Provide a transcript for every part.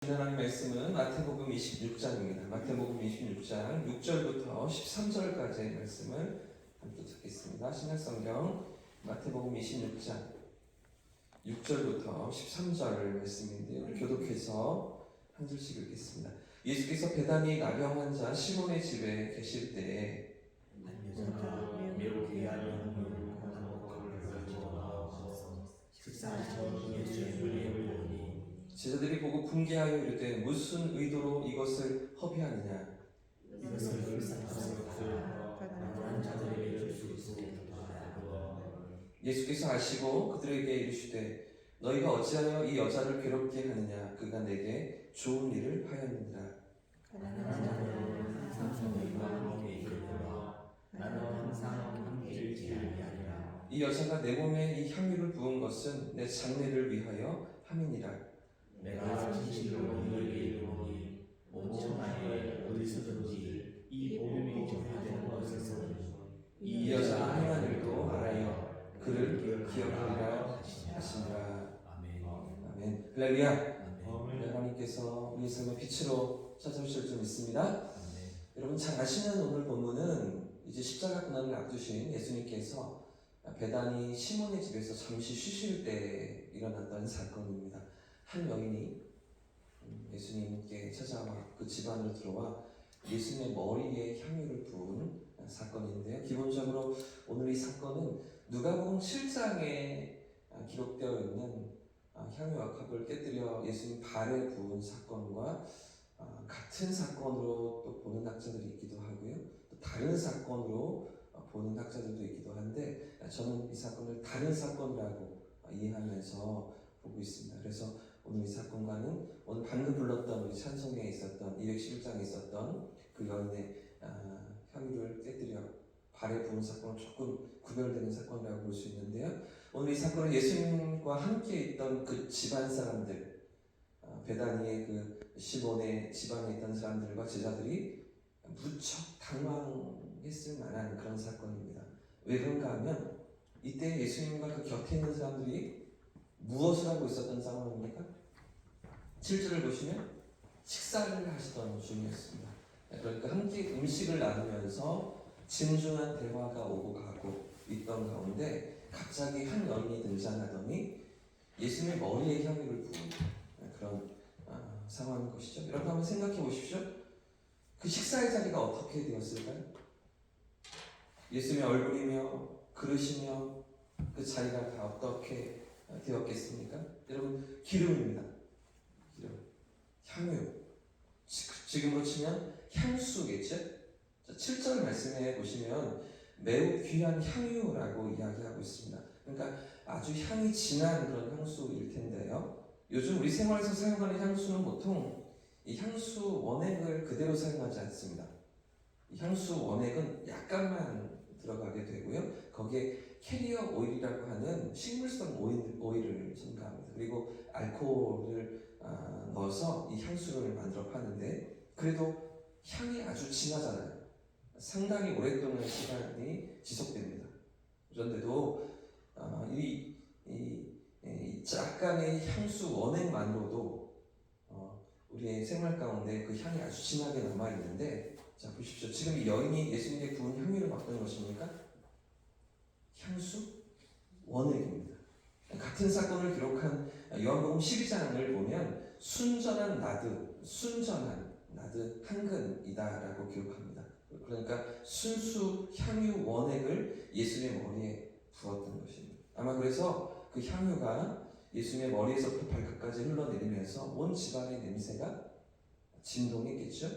하나님 말씀은 마태복음 26장입니다. 마태복음 26장 6절부터 13절까지의 말씀을 함께 듣겠습니다. 신약성경 마태복음 26장 6절부터 13절 말씀인데요. 교독해서 한 절씩 읽겠습니다. 예수께서 베다니 나병 환자 시몬의 집에 계실 때에 한 여자가 매우 귀한 연금을 가지고 나와서 식사하시던 예수의 무리를 보니 제자들이 보고 분개하여 이르되 무슨 의도로 이것을 허비하느냐. 이것을 불쌍하서 가난한 자들에게 줄 수 있으리라 하고 예수께서 아시고 그들에게 이르시되 너희가 어찌하여 이 여자를 괴롭게 하느냐. 그가 내게 좋은 일을 하였느니라. 가난한 자들은 항상 너희와 함께 있으리라. 나는 항상 함께 있지 아니하리라. 이 여자가 내 몸에 이 향유를 부은 것은 내 장례를 위하여 함이니라. 내가 진실로 너희에게 이르노니 온천 안에 어디서든지 이 복음이 전파되는 곳에서는 이 여자가 행한 일도 알아요. 그를 기억하리라 하시니라. 아멘. 아멘. 할렐루야. 아멘. 하나님께서 우리 삶의 빛으로 찾아오실 줄 믿습니다. 아멘. 여러분 잘 아시는 오늘 본문은 이제 십자가 고난을 앞두신 예수님께서 베다니 시몬의 집에서 잠시 쉬실 때 일어났던 사건입니다. 한 여인이 예수님께 찾아와 그 집안으로 들어와 예수님의 머리에 향유를 부은 사건인데요. 기본적으로 오늘 이 사건은 누가복음 7장에 기록되어 있는 향유와 컵을 깨뜨려 예수님 발에 부은 사건과 같은 사건으로 또 보는 학자들이 있기도 하고요. 또 다른 사건으로 보는 학자들도 있기도 한데 저는 이 사건을 다른 사건이라고 이해하면서 보고 있습니다. 그래서 오늘 이 사건과는 오늘 방금 불렀던 우리 찬송에 있었던 211장에 있었던 그 여인의 향유를 깨뜨려 발에 부은 사건은 조금 구별되는 사건이라고 볼 수 있는데요. 오늘 이 사건은 예수님과 함께 있던 그 집안 사람들, 베다니의 그 시몬의 집안에 있던 사람들과 제자들이 무척 당황했을 만한 그런 사건입니다. 왜 그런가 하면 이때 예수님과 그 곁에 있는 사람들이 무엇을 하고 있었던 상황입니까? 7절을 보시면 식사를 하시던 중이었습니다. 그러니까 함께 음식을 나누면서 진중한 대화가 오고 가고 있던 가운데 갑자기 한 여인이 등장하더니 예수님의 머리에 향유를 부은 그런 상황인 것이죠. 여러분 한번 생각해 보십시오. 그 식사의 자리가 어떻게 되었을까요? 예수님의 얼굴이며 그릇이며 그 자리가 다 어떻게 되었겠습니까? 여러분 기름입니다. 기름, 향유. 지금으로 치면 향수겠죠? 7절 말씀에 보시면 매우 귀한 향유라고 이야기하고 있습니다. 그러니까 아주 향이 진한 그런 향수일 텐데요. 요즘 우리 생활에서 사용하는 향수는 보통 이 향수 원액을 그대로 사용하지 않습니다. 이 향수 원액은 약간만 들어가게 되고요. 거기에 캐리어 오일이라고 하는 식물성 오일을 첨가합니다. 그리고 알코올을 넣어서 이 향수를 만들어 파는데 그래도 향이 아주 진하잖아요. 상당히 오랫동안 시간이 지속됩니다. 그런데도 이 약간의 향수 원액만으로도 우리의 생활 가운데 그 향이 아주 진하게 남아있는데 자 보십시오. 지금 이 여인이 예수님께 부은 향유를 맡은 것입니까? 향수? 원액입니다. 같은 사건을 기록한 요한복음 12장을 보면 순전한 나드 한근이다라고 기록합니다. 그러니까 순수 향유 원액을 예수님의 머리에 부었던 것입니다. 아마 그래서 그 향유가 예수님의 머리에서부터 발끝까지 흘러내리면서 온 집안의 냄새가 진동했겠죠.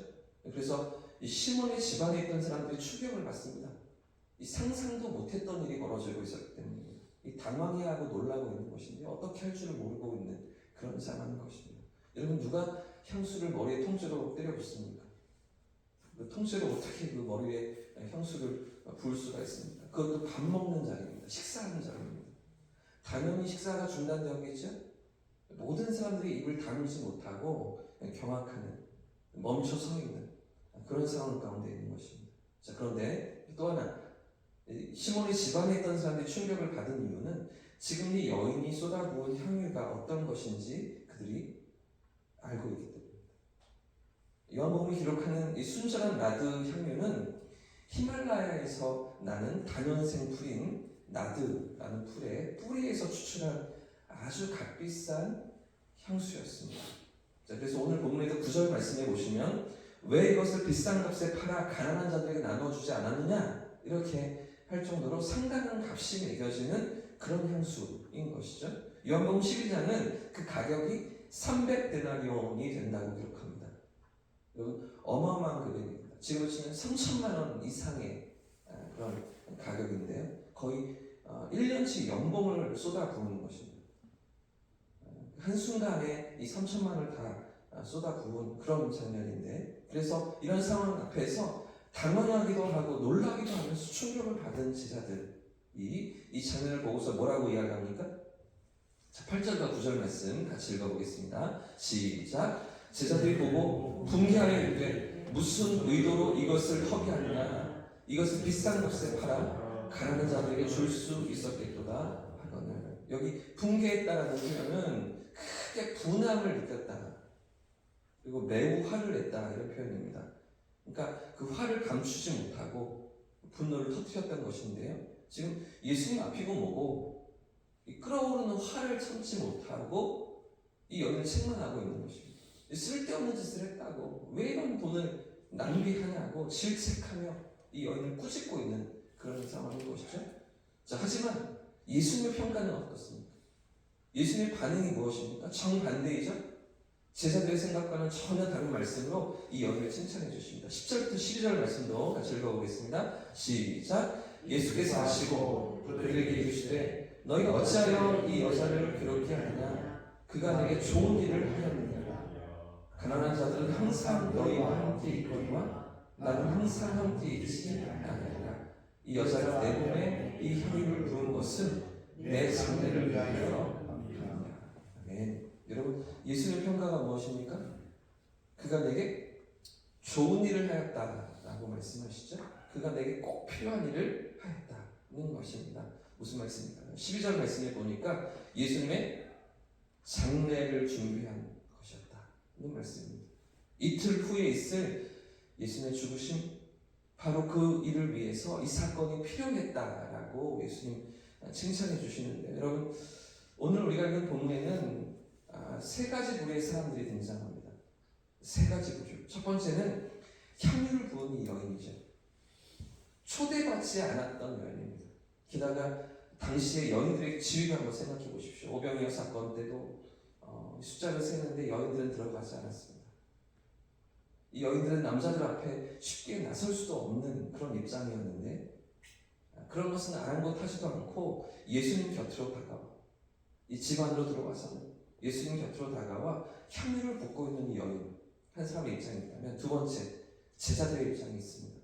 그래서 이 시몬의 집안에 있던 사람들이 충격을 받습니다. 이 상상도 못했던 일이 벌어지고 있었기 때문입니다. 이 당황해하고 놀라고 있는 것인데 어떻게 할 줄을 모르고 있는 그런 상황인 것입니다. 여러분 누가 향수를 머리에 통째로 때려붓습니까? 그 통째로 어떻게 그 머리에 향수를 부을 수가 있습니까? 그것도 밥 먹는 자리입니다. 식사하는 자리입니다. 당연히 식사가 중단되었겠죠? 모든 사람들이 입을 다물지 못하고 경악하는, 멈춰 서 있는 그런 상황 가운데 있는 것입니다. 자, 그런데 또 하나 시몬의 집안에 있던 사람들이 충격을 받은 이유는 지금 이 여인이 쏟아부은 향유가 어떤 것인지 그들이 알고 있기 때문입니다. 요한복음이 기록하는 이 순전한 나드 향유는 히말라야에서 나는 다년생 풀인 나드라는 풀의 뿌리에서 추출한 아주 값비싼 향수였습니다. 자, 그래서 오늘 본문에도 9절 말씀해 보시면 왜 이것을 비싼 값에 팔아 가난한 자들에게 나눠주지 않았느냐 이렇게 할 정도로 상당한 값이 매겨지는 그런 향수인 것이죠. 요한복음 12장은 그 가격이 300데나리온이 된다고 기록합니다. 어마어마한 금액입니다. 지금으로 치면 3천만 원 이상의 그런 가격인데요. 거의 1년치 연봉을 쏟아부은 것입니다. 한순간에 이 3천만 원을 다 쏟아부은 그런 장면인데, 그래서 이런 상황 앞에서 당황하기도 하고 놀라기도 하면서 충격을 받은 제자들이 이 장면을 보고서 뭐라고 이야기합니까? 자, 8절과 9절 말씀 같이 읽어보겠습니다. 시작. 제자들이 보고 분개하여 이르되 무슨 의도로 이것을 허비하느냐, 이것을 비싼 값에 팔아 가난한 자들에게 줄 수 있었겠도다 하거늘. 여기 분개했다라는 표현은 크게 분함을 느꼈다, 그리고 매우 화를 냈다, 이런 표현입니다. 그러니까 그 화를 감추지 못하고 분노를 터뜨렸던 것인데요. 지금 예수님 앞이고 뭐고 이 끓어오르는 화를 참지 못하고 이 여인을 책망하고 있는 것입니다. 쓸데없는 짓을 했다고, 왜 이런 돈을 낭비하냐고 질책하며 이 여인을 꾸짖고 있는 그런 상황인 것이죠. 자, 하지만 예수님의 평가는 어떻습니까? 예수님의 반응이 무엇입니까? 정반대이죠. 제자들의 생각과는 전혀 다른 말씀으로 이 여인을 칭찬해 주십니다. 10절부터 12절 말씀도 같이 읽어보겠습니다. 시작. 예수께서 하시고 그들에게 이르시되 너희가 어찌하여 이 여자를 괴롭게 하느냐, 그가 내게 좋은 일을 하였느냐. 가난한 자들은 항상 너희와 함께 있거니와 나는 항상 함께 있지 아니하리라. 이 여자가 내 몸에 이 향유를 부은 것은 내 장례를 위하여 함이라. 아멘. 여러분, 예수님의 평가가 무엇입니까? 그가 내게 좋은 일을 하였다라고 말씀하시죠. 그가 내게 꼭 필요한 일을 하였다는 것입니다. 무슨 말씀입니까? 12절 말씀에 보니까 예수님의 장례를 준비한 것이었다는 말씀입니다. 이틀 후에 있을 예수님의 죽으심, 바로 그 일을 위해서 이 사건이 필요했다라고 예수님 칭찬해 주시는데, 여러분, 오늘 우리가 읽은 본문에는 세 가지 부류의 사람들이 등장합니다. 세 가지 부류. 첫 번째는 향유를 부은 이 여인이죠. 초대받지 않았던 여인입니다. 게다가 당시에 여인들의 지위를 한번 생각해 보십시오. 오병이어 사건 때도 숫자를 세는데 여인들은 들어가지 않았습니다. 이 여인들은 남자들 앞에 쉽게 나설 수도 없는 그런 입장이었는데, 그런 것은 아랑곳하지도 않고 예수님 곁으로 다가와 이 집 안으로 들어와서는 예수님 곁으로 다가와 향유를 붓고 있는 이 여인 한 사람의 입장이 있다면, 두 번째 제자들의 입장이 있습니다.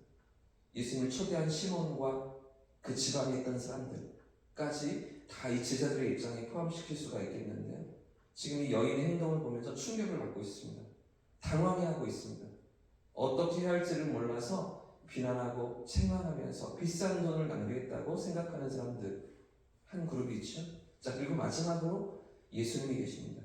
예수님을 초대한 시몬과 그 집안에 있던 사람들까지 다 이 제자들의 입장에 포함시킬 수가 있겠는데요. 지금 이 여인의 행동을 보면서 충격을 받고 있습니다. 당황해하고 있습니다. 어떻게 해야 할지를 몰라서 비난하고 책망하면서 비싼 돈을 낭비했다고 생각하는 사람들 한 그룹이 있죠. 자, 그리고 마지막으로 예수님이 계십니다.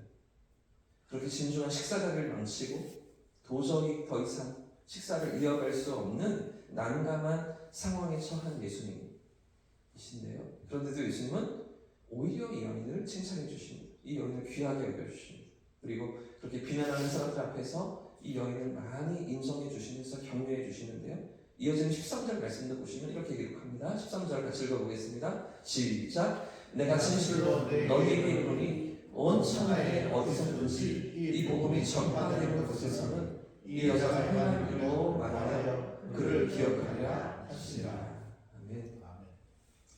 그렇게 진중한 식사 자리를 망치고 도저히 더 이상 식사를 이어갈 수 없는 난감한 상황에 처한 예수님이신데요. 그런데도 예수님은 오히려 이 여인을 칭찬해 주십니다. 이 여인을 귀하게 여겨주십니다. 그리고 그렇게 비난하는 사람들 앞에서 이 여인을 많이 인정해 주시면서 격려해 주시는데요. 이어지는 13절 말씀도 보시면 이렇게 기록합니다. 13절 같이 읽어보겠습니다. 시작. 내가 진실로 너희에게 이르노니 온 천하에 어디서든지 이 복음이 전파되는 곳에서는 이 여자가 행한 일로 말하여 그를 기억하려 하시리라. 아멘.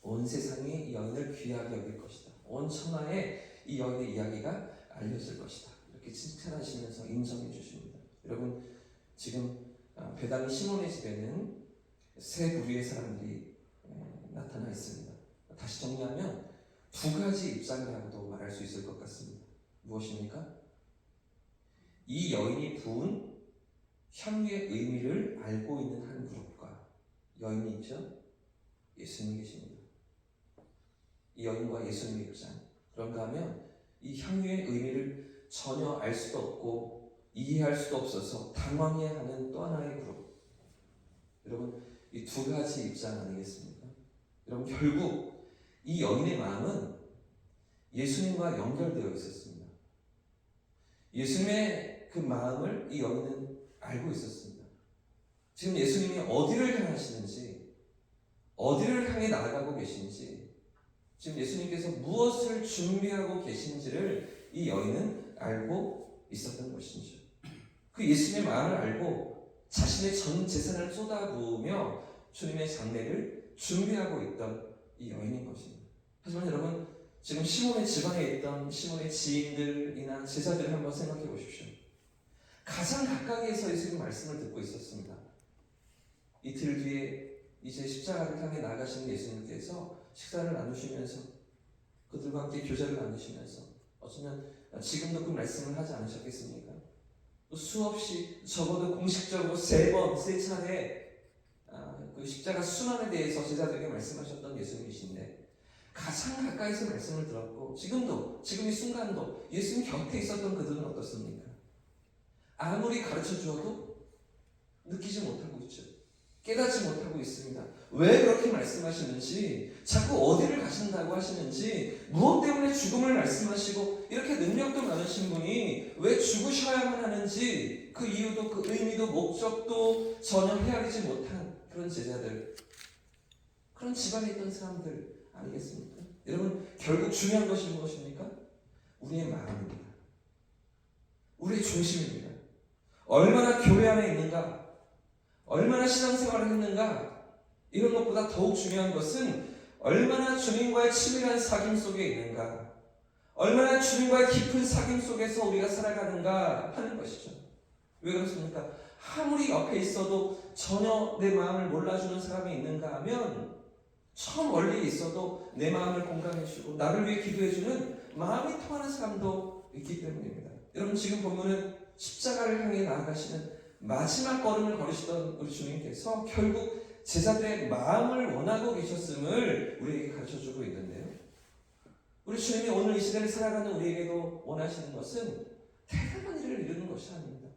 온 세상이 이 여인을 귀하게 여길 것이다. 온 천하에 이 여인의 이야기가 알려질 것이다. 이렇게 칭찬하시면서 인정해 주십니다. 여러분, 지금 베다니 시몬의 집에는 세 부류의 사람들이 나타나 있습니다. 다시 정리하면 두 가지 입장이라고도 말할 수 있을 것 같습니다. 무엇입니까? 이 여인이 부은 향유의 의미를 알고 있는 한 그룹과 여인이 있죠. 예수님이 계십니다. 이 여인과 예수님의 입장. 그런가 하면 이 향유의 의미를 전혀 알 수도 없고 이해할 수도 없어서 당황해하는 또 하나의 그룹. 여러분, 이 두 가지 입장 아니겠습니까? 여러분, 결국 이 여인의 마음은 예수님과 연결되어 있었습니다. 예수님의 그 마음을 이 여인은 알고 있었습니다. 지금 예수님이 어디를 향하시는지, 어디를 향해 나아가고 계신지, 지금 예수님께서 무엇을 준비하고 계신지를 이 여인은 알고 있었던 것이죠. 그 예수님의 마음을 알고 자신의 전 재산을 쏟아부으며 주님의 장례를 준비하고 있던 이 여인인 것입니다. 하지만 여러분, 지금 시몬의 지방에 있던 시몬의 지인들이나 제자들을 한번 생각해 보십시오. 가장 가까이에서 예수님 말씀을 듣고 있었습니다. 이틀 뒤에 이제 십자가를 향해 나가시는 예수님께서 식사를 나누시면서 그들과 함께 교제를 나누시면서 어쩌면 지금도 그 말씀을 하지 않으셨겠습니까? 또 수없이 적어도 공식적으로 3번, 3차례 그 십자가 순환에 대해서 제자들에게 말씀하셨던 예수님이신데 가장 가까이서 말씀을 들었고 지금 이 순간도 예수님 곁에 있었던 그들은 어떻습니까? 아무리 가르쳐 주어도 느끼지 못하고 있죠. 깨닫지 못하고 있습니다. 왜 그렇게 말씀하시는지, 자꾸 어디를 가신다고 하시는지, 무엇 때문에 죽음을 말씀하시고 이렇게 능력도 많으신 분이 왜 죽으셔야만 하는지 그 이유도 그 의미도 목적도 전혀 헤아리지 못한 그런 제자들, 그런 집안에 있던 사람들 아니겠습니까? 여러분, 결국 중요한 것이 무엇입니까? 우리의 마음입니다. 우리의 중심입니다. 얼마나 교회 안에 있는가, 얼마나 신앙생활을 했는가, 이런 것보다 더욱 중요한 것은 얼마나 주님과의 치밀한 사귐 속에 있는가, 얼마나 주님과의 깊은 사귐 속에서 우리가 살아가는가 하는 것이죠. 왜 그렇습니까? 아무리 옆에 있어도 전혀 내 마음을 몰라주는 사람이 있는가 하면 처음 멀리에 있어도 내 마음을 공감해주고 나를 위해 기도해주는 마음이 통하는 사람도 있기 때문입니다. 여러분, 지금 보면은 십자가를 향해 나아가시는 마지막 걸음을 걸으시던 우리 주님께서 결국 제자들의 마음을 원하고 계셨음을 우리에게 가르쳐주고 있는데요. 우리 주님이 오늘 이 시대를 살아가는 우리에게도 원하시는 것은 대단한 일을 이루는 것이 아닙니다.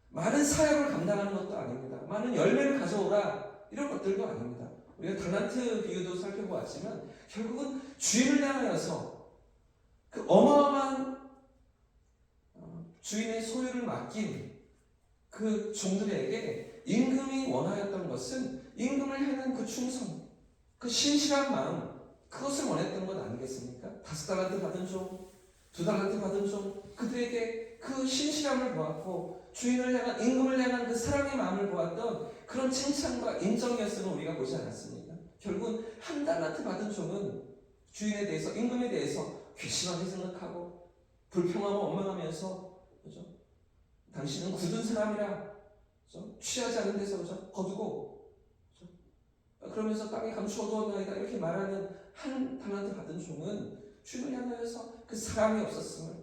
많은 사역을 감당하는 것도 아닙니다. 많은 열매를 가져오라 이런 것들도 아닙니다. 우리가 달란트 비유도 살펴보았지만 결국은 주인을 향하여서 그 어마어마한 주인의 소유를 맡긴 그 종들에게 임금이 원하였던 것은 임금을 향한 그 충성, 그 신실한 마음, 그것을 원했던 것 아니겠습니까? 5달란트 받은 종, 2달란트 받은 종, 그들에게 그 신실함을 보았고 주인을 향한, 임금을 향한 그 사랑의 마음을 보았던 그런 칭찬과 인정이었음을 우리가 보지 않았습니까? 결국은 1달란트 받은 종은 주인에 대해서, 임금에 대해서 괘씸하게 생각하고 불평하고 원망하면서, 그죠? 당신은 굳은 사람이라, 그죠? 취하지 않은 데서, 그죠? 거두고, 그죠? 그러면서 땅에 감추어두었나이다 이렇게 말하는 1달란트 받은 종은 주인을 향하여서 그 사랑이 없었음을,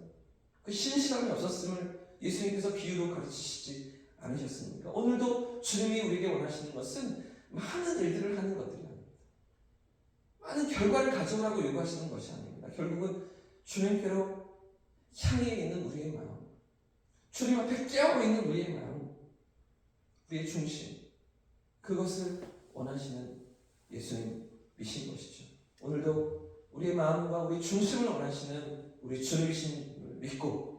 그 신실함이 없었음을 예수님께서 비유로 가르치시지 않으셨습니까? 오늘도 주님이 우리에게 원하시는 것은 많은 일들을 하는 것들이 아닙니다. 많은 결과를 가져오라고 요구하시는 것이 아닙니다. 결국은 주님께로 향해 있는 우리의 마음, 주님 앞에 깨어 있는 우리의 마음, 우리의 중심, 그것을 원하시는 예수님이신 것이죠. 오늘도 우리의 마음과 우리 중심을 원하시는 우리 주님이신 믿고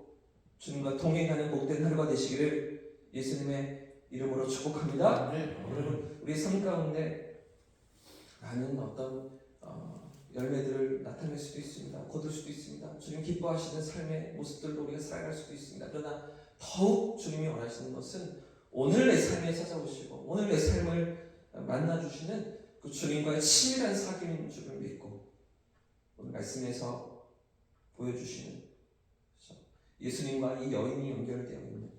주님과 동행하는 복된 하루가 되시기를 예수님의 이름으로 축복합니다. 여러분, 우리 삶 가운데 많은 어떤 열매들을 나타낼 수도 있습니다. 거둘 수도 있습니다. 주님 기뻐하시는 삶의 모습들로 우리가 살아갈 수도 있습니다. 그러나 더욱 주님이 원하시는 것은 오늘 내 삶에 찾아오시고 오늘 내 삶을 만나주시는 그 주님과의 친밀한 사귐인 줄을 믿고 오늘 말씀에서 보여주시는 예수님과 이 여인이 연결되어 있는,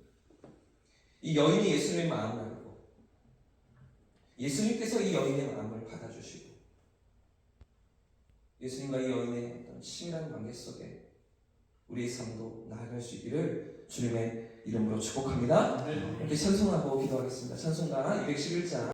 이 여인이 예수님의 마음을 알고 예수님께서 이 여인의 마음을 받아주시고 예수님과 이 여인의 어떤 친밀한 관계 속에 우리의 삶도 나아갈 수 있기를 주님의 이름으로 축복합니다. 이렇게 찬송하고 기도하겠습니다. 찬송가 211장